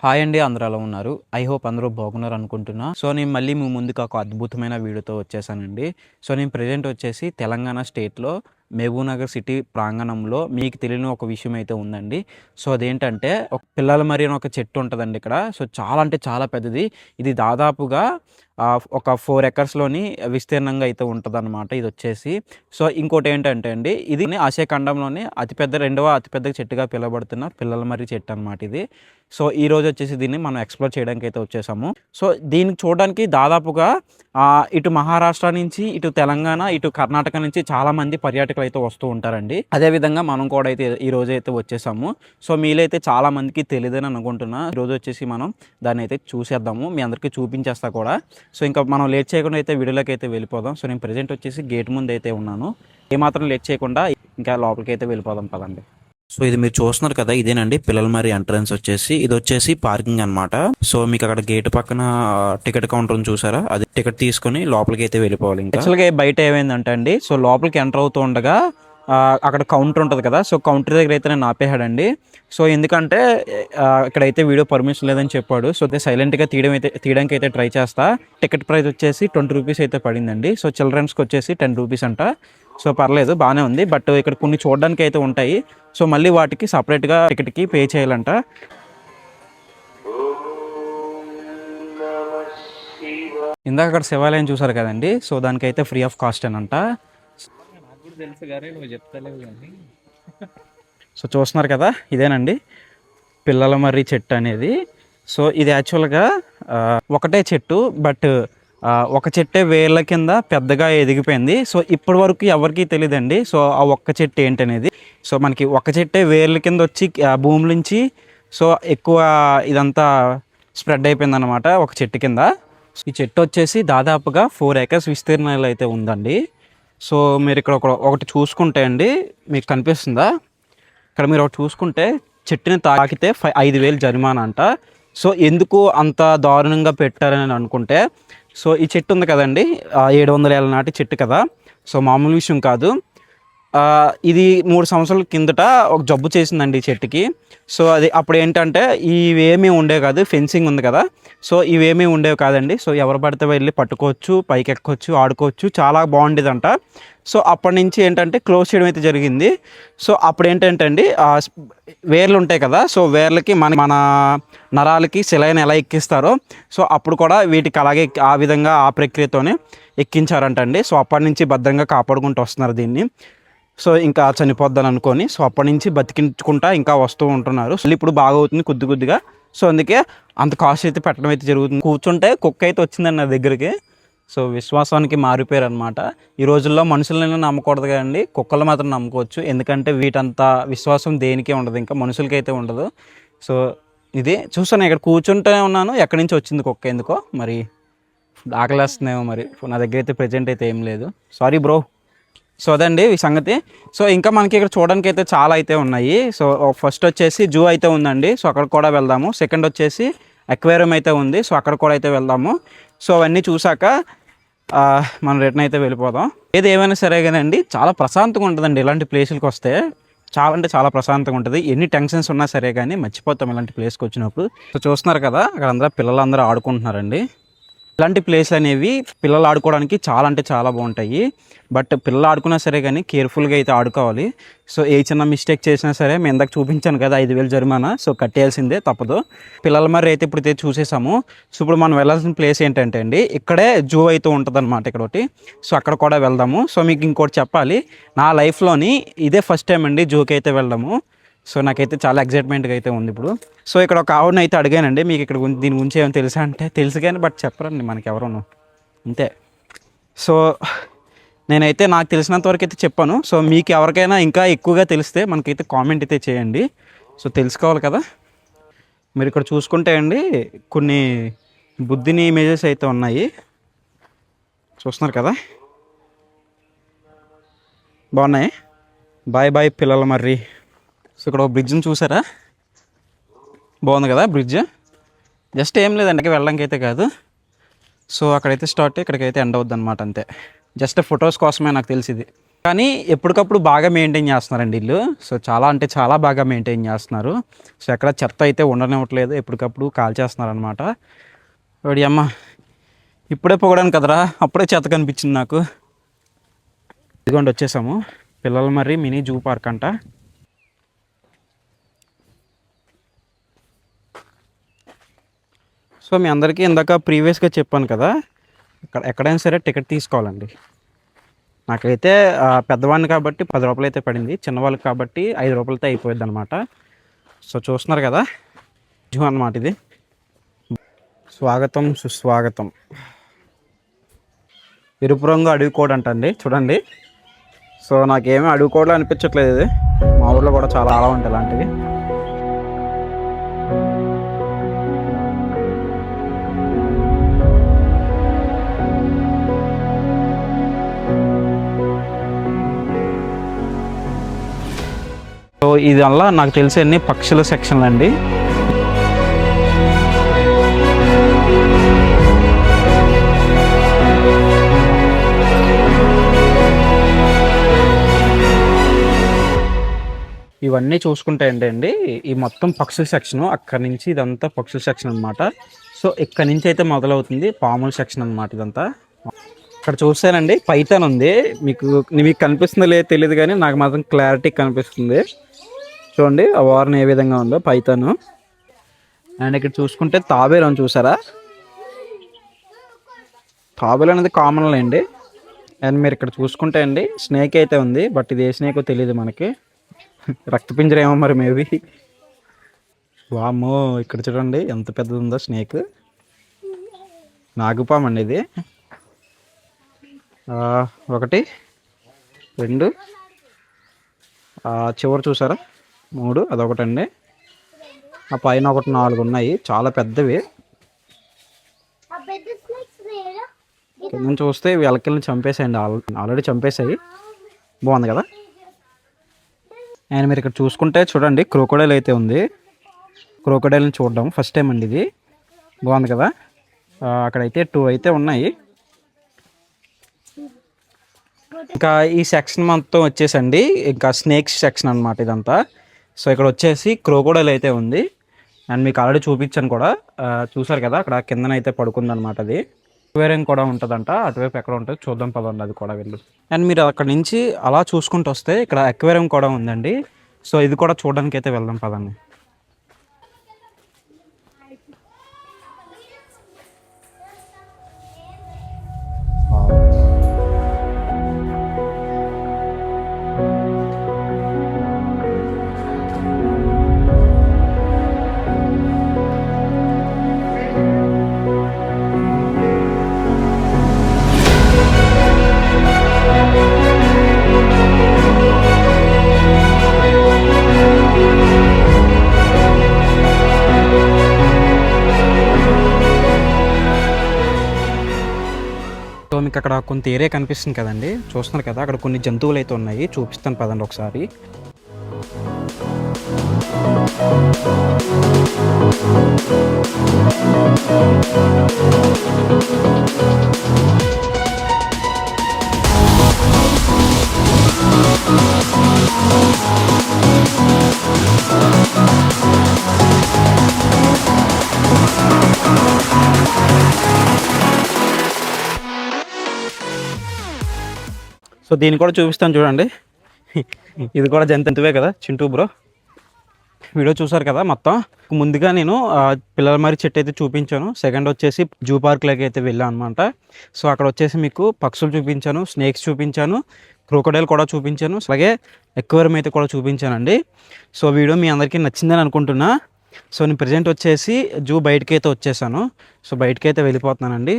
Hi అండి, అందరూ ఎలా ఉన్నారు? ఐ హోప్ అందరూ బాగున్నారు అనుకుంటున్నా. సో నేను మళ్ళీ మీ ముందుకు ఒక అద్భుతమైన వీడియోతో వచ్చేసానండి. సో నేను ప్రెజెంట్ వచ్చేసి తెలంగాణ స్టేట్లో మహబూబ్‌నగర్ సిటీ ప్రాంగణంలో మీకు తెలియని ఒక విషయం అయితే ఉందండి. సో అదేంటంటే ఒక పిల్లల మరి అని ఒక చెట్టు ఉంటుందండి ఇక్కడ. సో చాలా అంటే చాలా పెద్దది. ఇది దాదాపుగా ఒక 4 ఎకర్స్‌లోని విస్తీర్ణంగా అయితే ఉంటదనమాట ఇది వచ్చేసి. సో ఇంకోటి ఏంటంటే అండి, ఇది ఆసియా ఖండంలోనే రెండవ అతిపెద్ద చెట్టుగా పిలువబడుతున్న పిల్లల మర్రి చెట్టు అనమాట ఇది. సో ఈరోజు వచ్చేసి దీన్ని మనం ఎక్స్‌ప్లోర్ చేయడానికి అయితే వచ్చేసాము. సో దీన్ని చూడడానికి దాదాపుగా ఇటు మహారాష్ట్ర నుంచి, ఇటు తెలంగాణ, ఇటు కర్ణాటక నుంచి చాలామంది పర్యాటకులు అయితే వస్తూ ఉంటారండి. అదేవిధంగా మనం కూడా అయితే ఈరోజు అయితే వచ్చేసాము. సో మీలో అయితే చాలామందికి తెలియదని అనుకుంటున్నా. ఈరోజు వచ్చేసి మనం దాన్ని అయితే చూసేద్దాము, మీ అందరికీ చూపించేస్తా కూడా. సో ఇంకా మనం లేట్ చేయకుండా అయితే వీడియోలోకి అయితే వెళ్ళిపోదాం. సో నేను ప్రెజెంట్ వచ్చేసి గేట్ ముందు అయితే ఉన్నాను. ఏమాత్రం లేట్ చేయకుండా ఇంకా లోపలికి అయితే వెళ్ళిపోదాం పదండి. సో ఇది మీరు చూస్తున్నారు కదా, ఇదేనండి పిల్లల మరి ఎంట్రన్స్ వచ్చేసి. ఇది వచ్చేసి పార్కింగ్ అనమాట. సో మీకు అక్కడ గేట్ పక్కన టికెట్ కౌంటర్ చూసారా, అది టికెట్ తీసుకుని లోపలికి అయితే వెళ్ళిపోవాలి. యాక్చువల్గా బయట ఏమైందంటే అండి, సో లోపలికి ఎంటర్ అవుతూ ఉండగా అక్కడ కౌంటర్ ఉంటుంది కదా, సో కౌంటర్ దగ్గర అయితే నేను ఆపేయాడండి. సో ఎందుకంటే ఇక్కడైతే వీడియో పర్మిషన్ లేదని చెప్పాడు. సో అయితే సైలెంట్గా తీయడానికి అయితే ట్రై చేస్తా. టికెట్ ప్రైస్ వచ్చేసి 20 రూపీస్ అయితే పడిందండి. సో చిల్డ్రన్స్కి వచ్చేసి 10 రూపీస్ అంట. సో పర్లేదు, బాగానే ఉంది. బట్ ఇక్కడ కొన్ని చూడడానికి అయితే ఉంటాయి. సో మళ్ళీ వాటికి సపరేట్గా టికెట్కి పే చేయాలంట. ఇందాక అక్కడ శివాలయం చూసారు కదండి, సో దానికైతే ఫ్రీ ఆఫ్ కాస్ట్ అనంట. తెలుసు గారే నువ్వు చెప్తలేవు కానీ. సో చూస్తున్నారు కదా, ఇదేనండి పిల్లల మర్రి చెట్టు అనేది. సో ఇది యాక్చువల్గా ఒకటే చెట్టు, బట్ ఒక చెట్టే వేర్ల కింద పెద్దగా ఎదిగిపోయింది. సో ఇప్పటి వరకు ఎవరికి తెలియదండి సో ఆ ఒక్క చెట్టు ఏంటనేది. సో మనకి ఒక చెట్టే వేర్ల కింద వచ్చి భూమి నుంచి సో ఎక్కువ ఇదంతా స్ప్రెడ్ అయిపోయింది అనమాట ఒక చెట్టు కింద. ఈ చెట్టు వచ్చేసి దాదాపుగా 4 ఎకర్స్ విస్తీర్ణాలు అయితే ఉందండి. సో మీరు ఇక్కడ ఒకటి చూసుకుంటే అండి, మీకు కనిపిస్తుందా? ఇక్కడ మీరు ఒకటి చూసుకుంటే చెట్టుని తాకితే 5,000 జరిమానా అంట. సో ఎందుకు అంత దారుణంగా పెట్టారని అనుకుంటే, సో ఈ చెట్టు ఉంది కదండి, 700 ఏళ్ళ నాటి చెట్టు కదా. సో మామూలు విషయం కాదు. ఇది 3 సంవత్సరాల కిందట ఒక జబ్బు చేసిందండి ఈ చెట్టుకి. సో అది అప్పుడు ఏంటంటే ఇవేమీ ఉండేవి కాదు, ఫెన్సింగ్ ఉంది కదా. సో ఇవేమీ ఉండేవి కాదండి. సో ఎవరు పడితే వెళ్ళి పట్టుకోవచ్చు, పైకి ఎక్కొచ్చు, ఆడుకోవచ్చు, చాలా బాగుండేదంట. సో అప్పటి నుంచి ఏంటంటే క్లోజ్ చేయడం అయితే జరిగింది. సో అప్పుడు ఏంటంటే అండి, వేర్లు ఉంటాయి కదా, సో వేర్లకి మన నరాలకి సెలైన్ ఎలా ఎక్కిస్తారో, సో అప్పుడు కూడా వీటికి అలాగే ఆ విధంగా ఆ ప్రక్రియతోనే ఎక్కించారంటండి. సో అప్పటి నుంచి భద్రంగా కాపాడుకుంటూ వస్తున్నారు దీన్ని. సో ఇంకా చనిపోద్దని అనుకొని, సో అప్పటి నుంచి బతికించుకుంటా ఇంకా వస్తూ ఉంటున్నారు. సో ఇప్పుడు బాగా అవుతుంది కొద్దిగా. సో అందుకే అంత కాస్ట్ అయితే పెట్టడం అయితే జరుగుతుంది. కూర్చుంటే కుక్క అయితే వచ్చిందండి నా దగ్గరికి. సో విశ్వాసానికి మారిపోయారు అనమాట. ఈ రోజుల్లో మనుషులను నమ్మకూడదు కదండి, కుక్కలు మాత్రం నమ్ముకోవచ్చు. ఎందుకంటే వీటంత విశ్వాసం దేనికే ఉండదు, ఇంకా మనుషులకైతే ఉండదు. సో ఇది చూసాను, ఇక్కడ కూర్చుంటూనే ఉన్నాను, ఎక్కడి నుంచి వచ్చింది కుక్క ఎందుకో మరి. ఆకలేస్తుందేమో మరి. నా దగ్గర అయితే ప్రెజెంట్ అయితే ఏం లేదు, సారీ బ్రో. సో అదండి ఈ సంగతి. సో ఇంకా మనకి ఇక్కడ చూడడానికి అయితే చాలా అయితే ఉన్నాయి. సో ఫస్ట్ వచ్చేసి జూ అయితే ఉందండి, సో అక్కడ కూడా వెళ్దాము. సెకండ్ వచ్చేసి అక్వేరియం అయితే ఉంది, సో అక్కడ కూడా అయితే వెళ్దాము. సో అవన్నీ చూసాక మనం రిటర్న్ అయితే వెళ్ళిపోదాం. ఏది ఏమైనా సరే కానండి, చాలా ప్రశాంతంగా ఉంటుందండి ఇలాంటి ప్లేసులకు వస్తే. చాలా అంటే చాలా ప్రశాంతంగా ఉంటుంది. ఎన్ని టెన్షన్స్ ఉన్నా సరే కానీ మర్చిపోతాం ఇలాంటి ప్లేస్కి వచ్చినప్పుడు. సో చూస్తున్నారు కదా, అక్కడ పిల్లలందరూ ఆడుకుంటున్నారండి. ఇలాంటి ప్లేస్లు అనేవి పిల్లలు ఆడుకోవడానికి చాలా అంటే చాలా బాగుంటాయి. బట్ పిల్లలు ఆడుకున్నా సరే కానీ కేర్ఫుల్గా అయితే ఆడుకోవాలి. సో ఏ చిన్న మిస్టేక్ చేసినా సరే, మేము ఇందాక చూపించాను కదా 5,000 జరిమానా, సో కట్టేయాల్సిందే, తప్పదు. పిల్లల మరి అయితే ఇప్పుడు చూసేసాము. సో ఇప్పుడు మనం వెళ్ళాల్సిన ప్లేస్ ఏంటంటే అండి, ఇక్కడే జూ అయితే ఉంటుంది అనమాట ఇక్కడ ఒకటి. సో అక్కడ కూడా వెళ్దాము. సో మీకు ఇంకోటి చెప్పాలి, నా లైఫ్లోని ఇదే ఫస్ట్ టైం అండి జూకి అయితే వెళ్ళడము. సో నాకైతే చాలా ఎగ్జైట్మెంట్గా అయితే ఉంది ఇప్పుడు. సో ఇక్కడ ఒక ఆవుని అయితే అడిగానండి, మీకు ఇక్కడ దీని గురించి ఏమైనా తెలుసా అంటే, తెలుసు కానీ బట్ చెప్పరండి మనకి ఎవరును, అంతే. సో నేనైతే నాకు తెలిసినంత వరకు అయితే చెప్పాను. సో మీకు ఎవరికైనా ఇంకా ఎక్కువగా తెలిస్తే మనకైతే కామెంట్ అయితే చేయండి. సో తెలుసుకోవాలి కదా. మీరు ఇక్కడ చూసుకుంటే అండి, కొన్ని బుద్ధిని ఇమేజెస్ అయితే ఉన్నాయి, చూస్తున్నారు కదా, బాగున్నాయి. బాయ్ బాయ్ పిల్లల మర్రి. సో ఇక్కడ ఒక బ్రిడ్జ్ని చూసారా, బాగుంది కదా బ్రిడ్జ్. జస్ట్ ఏం లేదండి వెళ్ళడానికి అయితే కాదు. సో అక్కడైతే స్టార్ట్, ఇక్కడికైతే ఎండ్ అవుద్ది అనమాట, అంతే. జస్ట్ ఫొటోస్ కోసమే నాకు తెలిసింది. కానీ ఎప్పటికప్పుడు బాగా మెయింటైన్ చేస్తున్నారండి వీళ్ళు. సో చాలా అంటే చాలా బాగా మెయింటైన్ చేస్తున్నారు. సో ఎక్కడ చెత్త అయితే ఉండనివ్వట్లేదు, ఎప్పటికప్పుడు కాల్చేస్తున్నారు అనమాట. వాడి అమ్మ ఇప్పుడే పొగడాను కదరా, అప్పుడే చెత్త కనిపించింది నాకు. ఇదిగోండి వచ్చేసాము, పిల్లల మర్రి మినీ జూ పార్క్ అంట. సో మీ అందరికీ ఇందాక ప్రీవియస్గా చెప్పాను కదా, ఎక్కడైనా సరే టికెట్ తీసుకోవాలండి. నాకైతే పెద్దవాడిని కాబట్టి 10 రూపాయలు అయితే పడింది, చిన్నవాళ్ళకి కాబట్టి 5 రూపాయలతో అయిపోయింది అనమాట. సో చూస్తున్నారు కదా జూ అన్నమాట ఇది. స్వాగతం సుస్వాగతం. ఎరుపు రంగు అడవి కోడ్ అంటండి, చూడండి. సో నాకేమీ అడవి కోడ్లో అనిపించట్లేదు, ఇది మా ఊర్లో కూడా చాలా ఉంటాయి ఇలాంటివి. సో ఇదల్లా నాకు తెలిసి అన్ని పక్షుల సెక్షన్లు అండి. ఇవన్నీ చూసుకుంటే ఏంటండి, ఈ మొత్తం పక్షుల సెక్షను, అక్కడి నుంచి ఇదంతా పక్షుల సెక్షన్ అనమాట. సో ఇక్కడి నుంచి అయితే మొదలవుతుంది పాముల సెక్షన్ అనమాట ఇదంతా. ఇక్కడ చూసానండి పైథాన్ ఉంది, మీకు కనిపిస్తుందో లేదో తెలియదు కానీ నాకు మాత్రం క్లారిటీ కనిపిస్తుంది. చూడండి ఆ వార్న్ ఏ విధంగా ఉందో పైథాను. అండ్ ఇక్కడ చూసుకుంటే తాబేలు అని చూసారా, తాబేలు అనేది కామన్ అండి. అండ్ మీరు ఇక్కడ చూసుకుంటే అండి స్నేక్ అయితే ఉంది, బట్ ఇది ఏ స్నేకో తెలియదు మనకి, రక్తపింజర ఏమో మరి మేబీ. వామ్మో ఇక్కడ చూడండి ఎంత పెద్దది ఉందో స్నేక్, నాగుపాము అండి ఇది. 1 2 చివరి చూసారా 3, అదొకటండి. ఆ పైన 1 4 ఉన్నాయి, చాలా పెద్దవి. కింద చూస్తే వెలకల్ని చంపేసాయండి, ఆల్రెడీ చంపేసాయి. బాగుంది కదా. అండ్ మీరు ఇక్కడ చూసుకుంటే చూడండి క్రోకోడైల్ అయితే ఉంది, క్రోకోడైల్ని చూడడం ఫస్ట్ టైం అండి ఇది. బాగుంది కదా. అక్కడైతే 2 అయితే ఉన్నాయి. ఇంకా ఈ సెక్షన్ మొత్తం వచ్చేసండి ఇంకా స్నేక్స్ సెక్షన్ అనమాట ఇదంతా. సో ఇక్కడ వచ్చేసి క్రోకోడైల్ అయితే ఉంది, అండ్ మీకు ఆల్రెడీ చూపించాను కూడా, చూసారు కదా అక్కడ కిందనైతే పడుకుంది అనమాట. అది అక్వేరియం కూడా ఉంటుందంట, అటువైపు ఎక్కడ ఉంటుంది చూద్దాం పదండి, అది కూడా వెళ్ళు. అండ్ మీరు అక్కడ నుంచి అలా చూసుకుంటూ వస్తే ఇక్కడ అక్వేరియం కూడా ఉందండి. సో ఇది కూడా చూడడానికి అయితే వెళ్దాం పదండి. సో మీకు అక్కడ కొంత ఏరియా కనిపిస్తుంది కదండి, చూస్తున్నారు కదా అక్కడ కొన్ని జంతువులు అయితే ఉన్నాయి, చూపిస్తాను పదండి ఒకసారి. సో దీన్ని కూడా చూపిస్తాను చూడండి. ఇది కూడా జంతువే కదా చింటూ బ్రో. వీడియో చూసారు కదా మొత్తం. ముందుగా నేను పిల్లల మరి చెట్టు అయితే చూపించాను, సెకండ్ వచ్చేసి జూ పార్క్లోకి అయితే వెళ్ళాను అనమాట. సో అక్కడ వచ్చేసి మీకు పక్షులు చూపించాను, స్నేక్స్ చూపించాను, క్రోకోడైల్ కూడా చూపించాను, అలాగే అక్వేరియం అయితే కూడా చూపించానండి. సో వీడియో మీ అందరికీ నచ్చిందని అనుకుంటున్నా. సో నేను ప్రజెంట్ వచ్చేసి జూ బయటకి అయితే వచ్చేసాను, సో బయటకి అయితే వెళ్ళిపోతున్నానండి.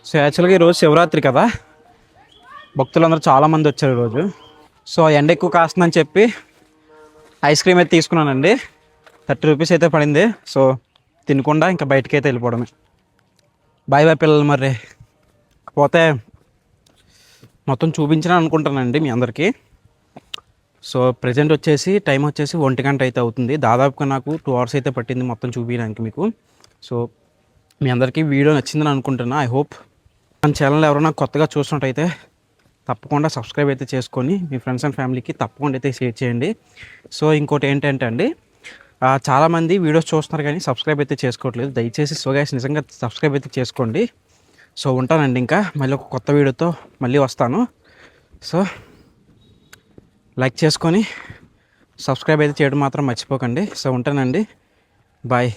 సో యాక్చువల్గా ఈరోజు శివరాత్రి కదా, భక్తులందరూ చాలామంది వచ్చారు ఈరోజు. సో ఎండ ఎక్కువ కాస్తుందని చెప్పి ఐస్ క్రీమ్ అయితే తీసుకున్నానండి, 30 రూపీస్ అయితే పడింది. సో తినకుండా ఇంకా బయటకి అయితే వెళ్ళిపోవడమే. బాయ్ బాయ్ పిల్లలు, మరి పోతే మొత్తం చూపించాను అనుకుంటానండి మీ అందరికీ. సో ప్రజెంట్ వచ్చేసి టైం వచ్చేసి 1 గంట అయితే అవుతుంది, దాదాపుగా నాకు 2 hours అయితే పట్టింది మొత్తం చూపించడానికి మీకు. సో మీ అందరికీ వీడియో నచ్చిందని అనుకుంటున్నా, ఐ హోప్. మన ఛానల్ ఎవరైనా కొత్తగా చూసినట్టయితే తప్పకుండా సబ్స్క్రైబ్ అయితే చేసుకొని మీ ఫ్రెండ్స్ అండ్ ఫ్యామిలీకి తప్పకుండా అయితే షేర్ చేయండి. సో ఇంకోటి ఏంటంటే అండి, చాలామంది వీడియోస్ చూస్తున్నారు కానీ సబ్స్క్రైబ్ అయితే చేసుకోవట్లేదు. దయచేసి సో గైస్ నిజంగా సబ్స్క్రైబ్ అయితే చేసుకోండి. సో ఉంటానండి, ఇంకా మళ్ళీ ఒక కొత్త వీడియోతో మళ్ళీ వస్తాను. సో లైక్ చేసుకొని సబ్స్క్రైబ్ అయితే చేయడం మాత్రం మర్చిపోకండి. సో ఉంటానండి, బాయ్.